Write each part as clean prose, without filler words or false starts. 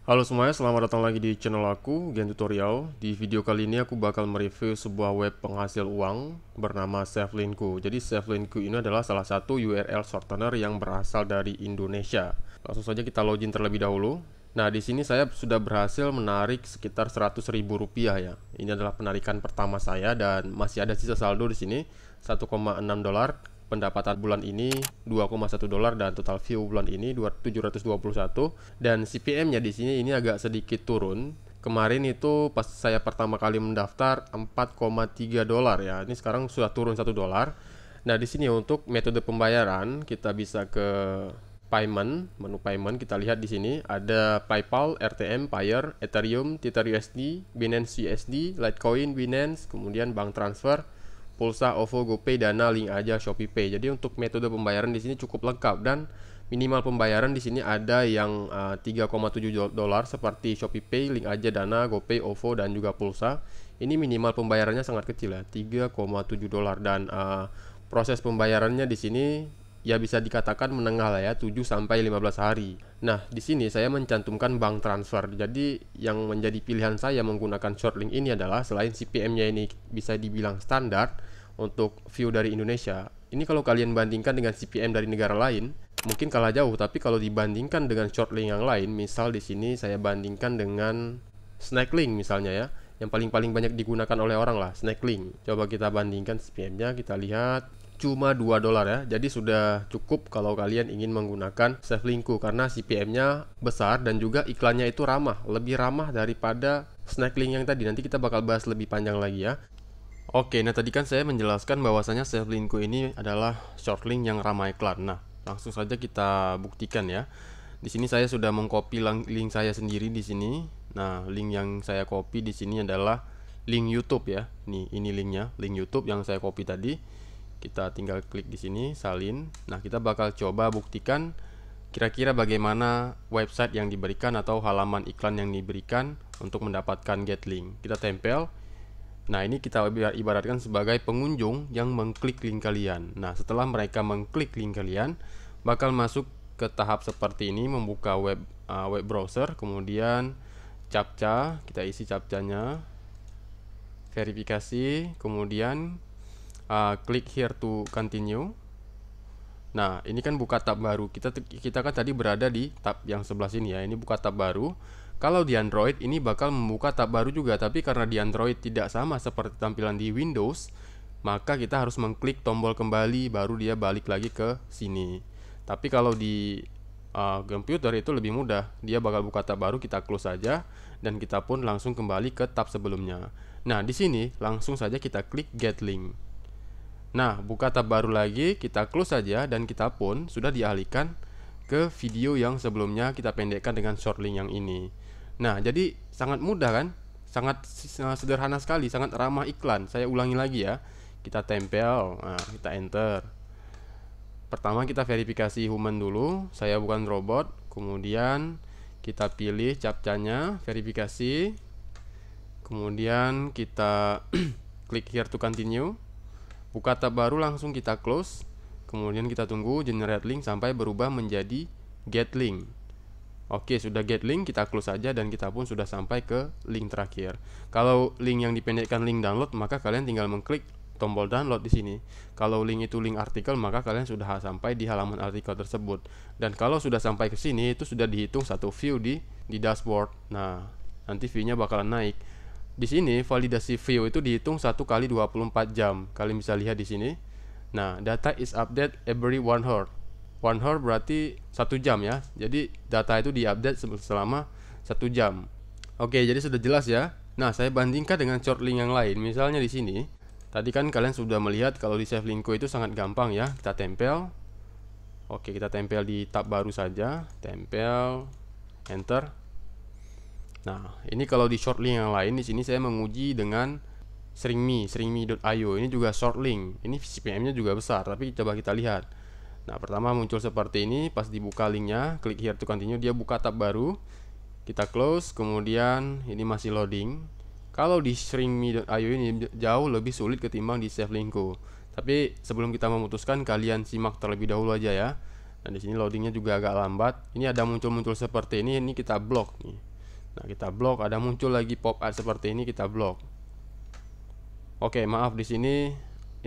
Halo semuanya, selamat datang lagi di channel aku, Gen Tutorial. Di video kali ini aku bakal mereview sebuah web penghasil uang bernama Savelinku. Jadi Savelinku ini adalah salah satu URL shortener yang berasal dari Indonesia. Langsung saja kita login terlebih dahulu. Nah, di sini saya sudah berhasil menarik sekitar 100.000 rupiah ya. Ini adalah penarikan pertama saya dan masih ada sisa saldo di sini 1,6 dolar. Pendapatan bulan ini 2,1 dolar dan total view bulan ini 721 dan CPM-nya di sini ini agak sedikit turun. Kemarin itu pas saya pertama kali mendaftar 4,3 dolar ya. Ini sekarang sudah turun 1 dolar. Nah, di sini untuk metode pembayaran kita bisa ke payment, menu payment kita lihat di sini ada PayPal, RTM, Payeer, Ethereum, Tether USD, Binance USD, Litecoin, Binance, kemudian bank transfer, Pulsa, OVO, GoPay, Dana, Link Aja, ShopeePay. Jadi untuk metode pembayaran di sini cukup lengkap dan minimal pembayaran di sini ada yang 3,7 dolar seperti ShopeePay, Link Aja, Dana, GoPay, OVO dan juga Pulsa. Ini minimal pembayarannya sangat kecil ya, 3,7 dolar dan proses pembayarannya di sini ya bisa dikatakan menengah lah ya, 7 sampai 15 hari. Nah, di sini saya mencantumkan bank transfer. Jadi yang menjadi pilihan saya menggunakan shortlink ini adalah selain CPM-nya ini bisa dibilang standar untuk view dari Indonesia. Ini kalau kalian bandingkan dengan CPM dari negara lain, mungkin kalah jauh, tapi kalau dibandingkan dengan shortlink yang lain, misal di sini saya bandingkan dengan Snacklink misalnya ya, yang paling banyak digunakan oleh orang lah, Snacklink. Coba kita bandingkan CPM-nya, kita lihat cuma 2 dolar ya. Jadi sudah cukup kalau kalian ingin menggunakan Savelinku karena CPM-nya besar dan juga iklannya itu ramah, lebih ramah daripada Snacklink yang tadi. Nanti kita bakal bahas lebih panjang lagi ya. Oke, nah tadi kan saya menjelaskan bahwasanya Savelinku ini adalah shortlink yang ramah iklan. Nah, langsung saja kita buktikan ya. Di sini saya sudah mengcopy link saya sendiri di sini. Nah, link yang saya copy di sini adalah link YouTube ya. Nih, ini linknya, link YouTube yang saya copy tadi. Kita tinggal klik di sini, salin. Nah, kita bakal coba buktikan kira-kira bagaimana website yang diberikan atau halaman iklan yang diberikan untuk mendapatkan get link. Kita tempel. Nah, ini kita ibaratkan sebagai pengunjung yang mengklik link kalian. Nah, setelah mereka mengklik link kalian, bakal masuk ke tahap seperti ini, membuka web browser, kemudian captcha, kita isi captchanya, verifikasi, kemudian klik here to continue. Nah, ini kan buka tab baru. Kita kan tadi berada di tab yang sebelah sini ya. Ini buka tab baru. Kalau di Android ini bakal membuka tab baru juga, tapi karena di Android tidak sama seperti tampilan di Windows, maka kita harus mengklik tombol kembali baru dia balik lagi ke sini. Tapi kalau di komputer itu lebih mudah. Dia bakal buka tab baru, kita close saja dan kita pun langsung kembali ke tab sebelumnya. Nah, di sini langsung saja kita klik get link. Nah, buka tab baru lagi, kita close saja dan kita pun sudah dialihkan ke video yang sebelumnya kita pendekkan dengan short link yang ini. Nah, jadi sangat mudah kan? Sangat sederhana sekali, sangat ramah iklan. Saya ulangi lagi ya. Kita tempel, nah, kita enter. Pertama kita verifikasi human dulu, saya bukan robot. Kemudian kita pilih captchanya, verifikasi. Kemudian kita klik here to continue. Buka tab baru langsung kita close. Kemudian kita tunggu generate link sampai berubah menjadi get link. Oke, sudah get link, kita close saja dan kita pun sudah sampai ke link terakhir. Kalau link yang dipendekkan link download, maka kalian tinggal mengklik tombol download di sini. Kalau link itu link artikel, maka kalian sudah sampai di halaman artikel tersebut. Dan kalau sudah sampai ke sini, itu sudah dihitung satu view di dashboard. Nah, nanti view-nya bakalan naik. Di sini validasi view itu dihitung 1 kali 24 jam. Kalian bisa lihat di sini. Nah, data is update every 1 hour. 1 hour berarti 1 jam ya. Jadi data itu diupdate selama 1 jam. Oke, jadi sudah jelas ya. Nah, saya bandingkan dengan short link yang lain. Misalnya di sini, tadi kan kalian sudah melihat kalau di Savelinku itu sangat gampang ya. Kita tempel. Oke, kita tempel di tab baru saja. Tempel, enter. Nah, ini kalau di short link yang lain, di sini saya menguji dengan SringMe.io. Ini juga short link. Ini CPM-nya juga besar, tapi coba kita lihat. Nah, pertama muncul seperti ini, pas dibuka linknya, klik here to continue, dia buka tab baru. Kita close, kemudian ini masih loading. Kalau di SringMe.io ini jauh lebih sulit ketimbang di Savelinku. Tapi sebelum kita memutuskan, kalian simak terlebih dahulu aja ya. Nah, di sini loadingnya juga agak lambat. Ini ada muncul-muncul seperti ini kita blok nih. Nah, kita blok, ada muncul lagi pop up seperti ini, kita blok. Oke, maaf di sini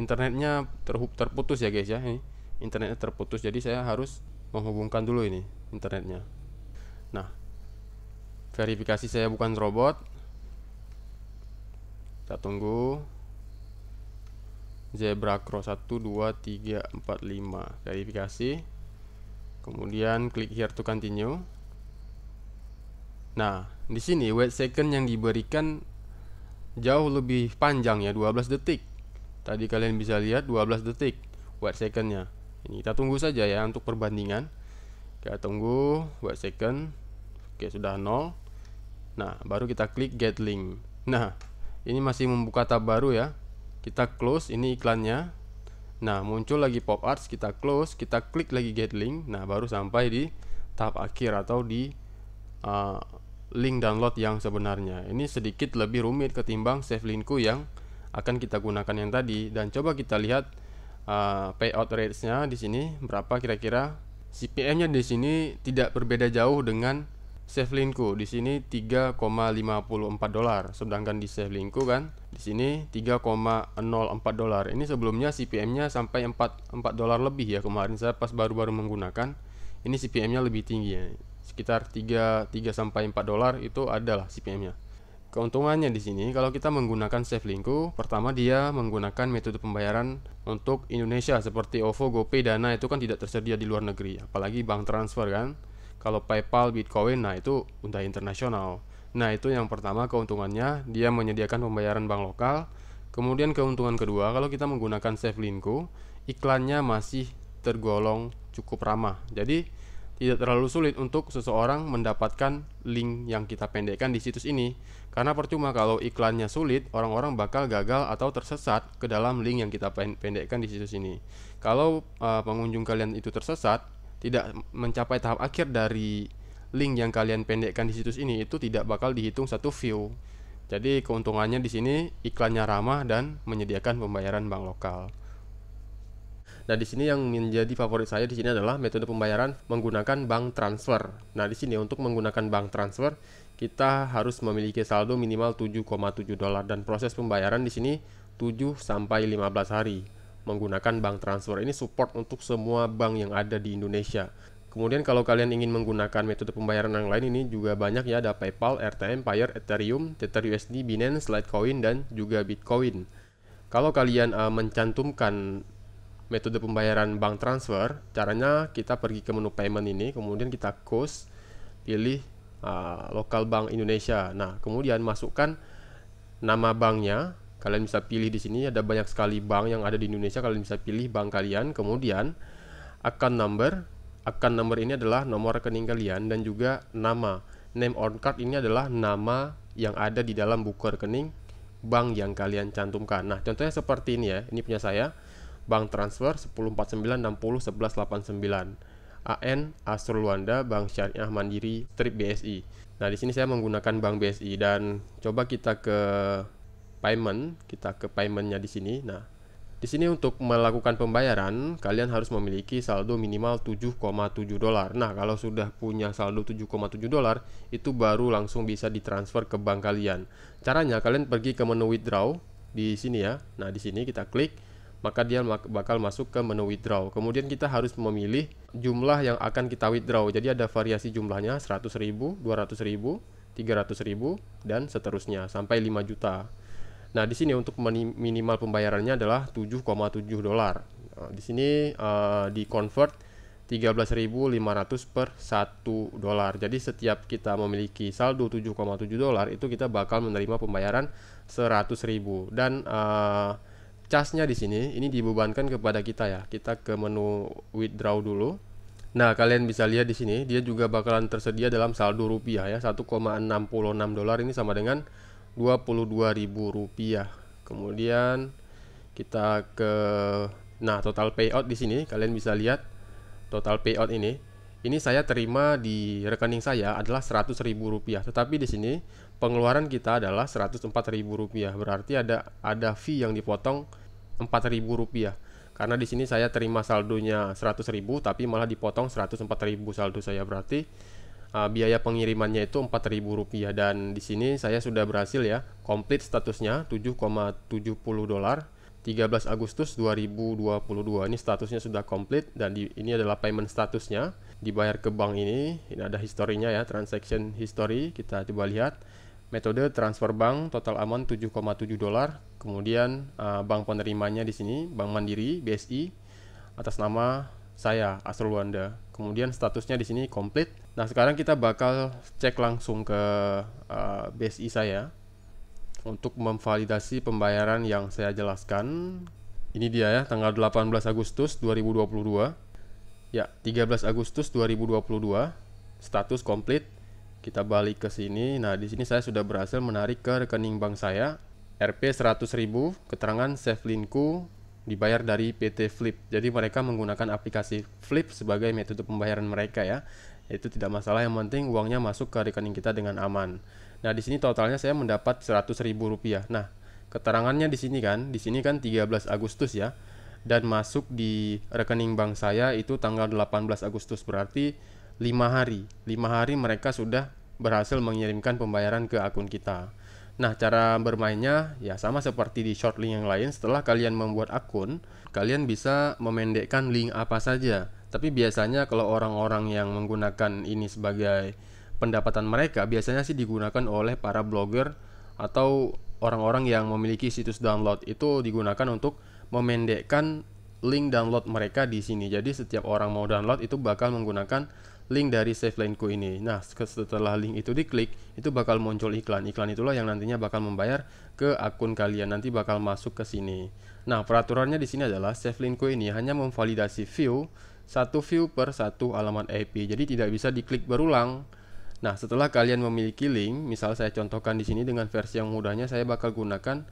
internetnya terputus ya guys ya. Ini internetnya terputus, jadi saya harus menghubungkan dulu ini internetnya. Nah, verifikasi saya bukan robot. Kita tunggu. Zebra Cross 1 2 3 4 5 verifikasi. Kemudian klik here to continue. Nah, di sini wait second yang diberikan jauh lebih panjang ya, 12 detik. Tadi kalian bisa lihat 12 detik wait secondnya. Ini kita tunggu saja ya untuk perbandingan. Kita tunggu wait second. Oke, sudah 0. Nah, baru kita klik get link. Nah, ini masih membuka tab baru ya. Kita close, ini iklannya. Nah, muncul lagi pop art, kita close, kita klik lagi get link. Nah, baru sampai di tahap akhir atau di link download yang sebenarnya. Ini sedikit lebih rumit ketimbang save linkku yang akan kita gunakan yang tadi. Dan coba kita lihat payout rates-nya di sini berapa kira-kira. CPM-nya di sini tidak berbeda jauh dengan save linkku. Di sini 3,54 dolar, sedangkan di save linkku kan di sini 3,04 dolar. Ini sebelumnya CPM-nya sampai 4 dolar lebih ya kemarin saya pas baru-baru menggunakan. Ini CPM-nya lebih tinggi ya. Sekitar 3 sampai 4 dolar itu adalah CPM-nya. Keuntungannya di sini kalau kita menggunakan save linkku, pertama dia menggunakan metode pembayaran untuk Indonesia seperti OVO, GoPay, Dana itu kan tidak tersedia di luar negeri, apalagi bank transfer kan. Kalau PayPal, Bitcoin, nah itu udah internasional. Nah, itu yang pertama keuntungannya, dia menyediakan pembayaran bank lokal. Kemudian keuntungan kedua, kalau kita menggunakan save linkku, iklannya masih tergolong cukup ramah. Jadi tidak terlalu sulit untuk seseorang mendapatkan link yang kita pendekkan di situs ini. Karena percuma kalau iklannya sulit, orang-orang bakal gagal atau tersesat ke dalam link yang kita pendekkan di situs ini. Kalau pengunjung kalian itu tersesat, tidak mencapai tahap akhir dari link yang kalian pendekkan di situs ini, itu tidak bakal dihitung satu view. Jadi keuntungannya di sini iklannya ramah dan menyediakan pembayaran bank lokal. Nah, di sini yang menjadi favorit saya di sini adalah metode pembayaran menggunakan bank transfer. Nah, di sini untuk menggunakan bank transfer kita harus memiliki saldo minimal 7,7 dolar dan proses pembayaran di sini 7 sampai 15 hari. Menggunakan bank transfer ini support untuk semua bank yang ada di Indonesia. Kemudian kalau kalian ingin menggunakan metode pembayaran yang lain, ini juga banyak ya, ada PayPal, RTM, Payeer, Ethereum, Tether USD, Binance, Litecoin, dan juga Bitcoin. Kalau kalian mencantumkan metode pembayaran bank transfer, caranya kita pergi ke menu payment ini, kemudian kita close, pilih lokal bank Indonesia. Nah, kemudian masukkan nama banknya. Kalian bisa pilih di sini, ada banyak sekali bank yang ada di Indonesia. Kalian bisa pilih bank kalian, kemudian account number. Account number ini adalah nomor rekening kalian dan juga nama. Name on card ini adalah nama yang ada di dalam buku rekening bank yang kalian cantumkan. Nah, contohnya seperti ini ya. Ini punya saya. Bank transfer 1049601189 AN Astro Luanda Bank Syariah Mandiri Strip BSI. Nah, di sini saya menggunakan Bank BSI dan coba kita ke payment, kita ke paymentnya di sini. Nah, di sini untuk melakukan pembayaran kalian harus memiliki saldo minimal 7,7 dolar. Nah, kalau sudah punya saldo 7,7 dolar itu baru langsung bisa ditransfer ke bank kalian. Caranya kalian pergi ke menu withdraw di sini ya. Nah, di sini kita klik, maka dia bakal masuk ke menu withdraw. Kemudian kita harus memilih jumlah yang akan kita withdraw. Jadi ada variasi jumlahnya 100.000, 200.000, 300.000 dan seterusnya sampai 5 juta. Nah, di sini untuk minimal pembayarannya adalah 7,7 dolar. Nah, di sini di convert 13.500 per 1 dolar. Jadi setiap kita memiliki saldo 7,7 dolar itu kita bakal menerima pembayaran 100.000 dan charge-nya di sini ini dibebankan kepada kita ya. Kita ke menu withdraw dulu. Nah, kalian bisa lihat di sini dia juga bakalan tersedia dalam saldo rupiah ya. 1,66 dolar ini sama dengan 22.000 rupiah. Kemudian kita ke total payout di sini kalian bisa lihat total payout ini. Ini saya terima di rekening saya adalah 100.000 rupiah. Tetapi di sini pengeluaran kita adalah 104.000 rupiah. Berarti ada fee yang dipotong 4.000 rupiah. Karena di sini saya terima saldonya 100.000 tapi malah dipotong 104.000 saldo saya. Berarti biaya pengirimannya itu Rp4.000, dan di sini saya sudah berhasil ya, komplit statusnya $7,70. 13 Agustus 2022 ini statusnya sudah komplit, dan ini adalah payment statusnya, dibayar ke bank ini ada historinya ya, transaction history. Kita coba lihat metode transfer bank, total amount $7,7. Kemudian bank penerimanya di sini Bank Mandiri BSI atas nama saya Asrul Wanda. Kemudian statusnya di sini komplit. Nah, sekarang kita bakal cek langsung ke BSI saya untuk memvalidasi pembayaran yang saya jelaskan. Ini dia ya, tanggal 18 Agustus 2022. Ya, 13 Agustus 2022. Status komplit. Kita balik ke sini. Nah, di sini saya sudah berhasil menarik ke rekening bank saya Rp 100.000, keterangan Safelinku dibayar dari PT Flip. Jadi mereka menggunakan aplikasi Flip sebagai metode pembayaran mereka ya. Itu tidak masalah, yang penting uangnya masuk ke rekening kita dengan aman. Nah, di sini totalnya saya mendapat Rp100.000. Nah, keterangannya di sini kan 13 Agustus ya. Dan masuk di rekening bank saya itu tanggal 18 Agustus, berarti 5 hari. 5 hari mereka sudah berhasil mengirimkan pembayaran ke akun kita. Nah, cara bermainnya ya sama seperti di short link yang lain. Setelah kalian membuat akun, kalian bisa memendekkan link apa saja. Tapi biasanya kalau orang-orang yang menggunakan ini sebagai pendapatan mereka, biasanya sih digunakan oleh para blogger atau orang-orang yang memiliki situs download. Itu digunakan untuk memendekkan link download mereka di sini. Jadi setiap orang mau download itu bakal menggunakan link dari Safelinku ini. Nah, setelah link itu diklik, itu bakal muncul iklan. Iklan itulah yang nantinya bakal membayar ke akun kalian. Nanti bakal masuk ke sini. Nah, peraturannya di sini adalah Safelinku ini hanya memvalidasi view, 1 view per 1 alamat IP. Jadi tidak bisa diklik berulang. Nah, setelah kalian memiliki link, misal saya contohkan di sini dengan versi yang mudahnya, saya bakal gunakan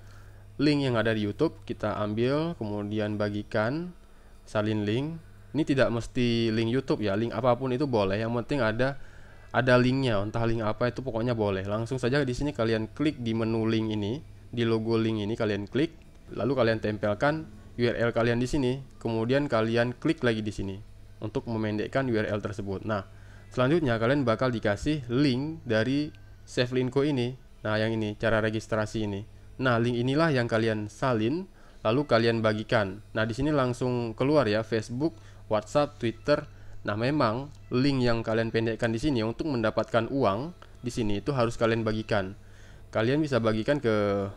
link yang ada di YouTube. Kita ambil, kemudian bagikan, salin link. Ini tidak mesti link YouTube ya, link apapun itu boleh. Yang penting ada linknya, entah link apa itu pokoknya boleh. Langsung saja di sini kalian klik di menu link ini, di logo link ini kalian klik, lalu kalian tempelkan URL kalian di sini. Kemudian kalian klik lagi di sini untuk memendekkan URL tersebut. Nah, selanjutnya kalian bakal dikasih link dari Safelinku ini. Nah, yang ini cara registrasi ini. Nah, link inilah yang kalian salin, lalu kalian bagikan. Nah, di sini langsung keluar ya Facebook, WhatsApp, Twitter. Nah, memang link yang kalian pendekkan di sini untuk mendapatkan uang di sini itu harus kalian bagikan. Kalian bisa bagikan ke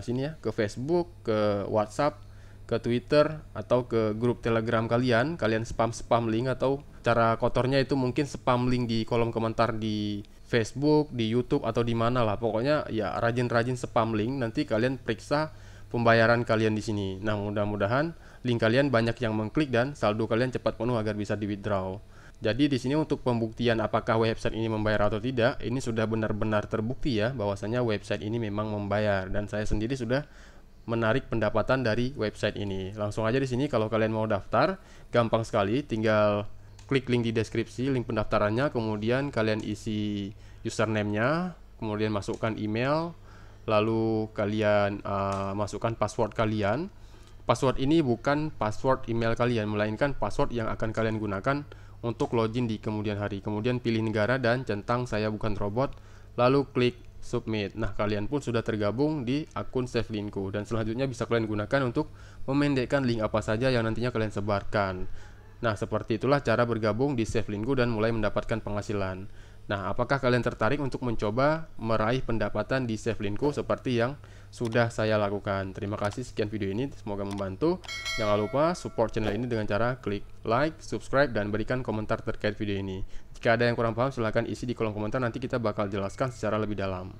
sini ya, ke Facebook, ke WhatsApp, ke Twitter, atau ke grup Telegram kalian. Kalian spam link, atau cara kotornya itu mungkin spam link di kolom komentar di Facebook, di YouTube, atau di mana lah. Pokoknya ya rajin-rajin spam link. Nanti kalian periksa pembayaran kalian di sini. Nah, mudah-mudahan link kalian banyak yang mengklik dan saldo kalian cepat penuh agar bisa di withdraw. Jadi di sini untuk pembuktian apakah website ini membayar atau tidak, ini sudah benar-benar terbukti ya bahwasanya website ini memang membayar, dan saya sendiri sudah menarik pendapatan dari website ini. Langsung aja di sini kalau kalian mau daftar, gampang sekali, tinggal klik link di deskripsi, link pendaftarannya, kemudian kalian isi username-nya, kemudian masukkan email, lalu kalian masukkan password kalian. Password ini bukan password email kalian, melainkan password yang akan kalian gunakan untuk login di kemudian hari. Kemudian pilih negara dan centang saya bukan robot, lalu klik submit. Nah, kalian pun sudah tergabung di akun Safelinku, dan selanjutnya bisa kalian gunakan untuk memendekkan link apa saja yang nantinya kalian sebarkan. Nah, seperti itulah cara bergabung di Safelinku dan mulai mendapatkan penghasilan. Nah, apakah kalian tertarik untuk mencoba meraih pendapatan di Safelinku seperti yang sudah saya lakukan? Terima kasih, sekian video ini, semoga membantu. Jangan lupa support channel ini dengan cara klik like, subscribe, dan berikan komentar terkait video ini. Jika ada yang kurang paham, silahkan isi di kolom komentar, nanti kita bakal jelaskan secara lebih dalam.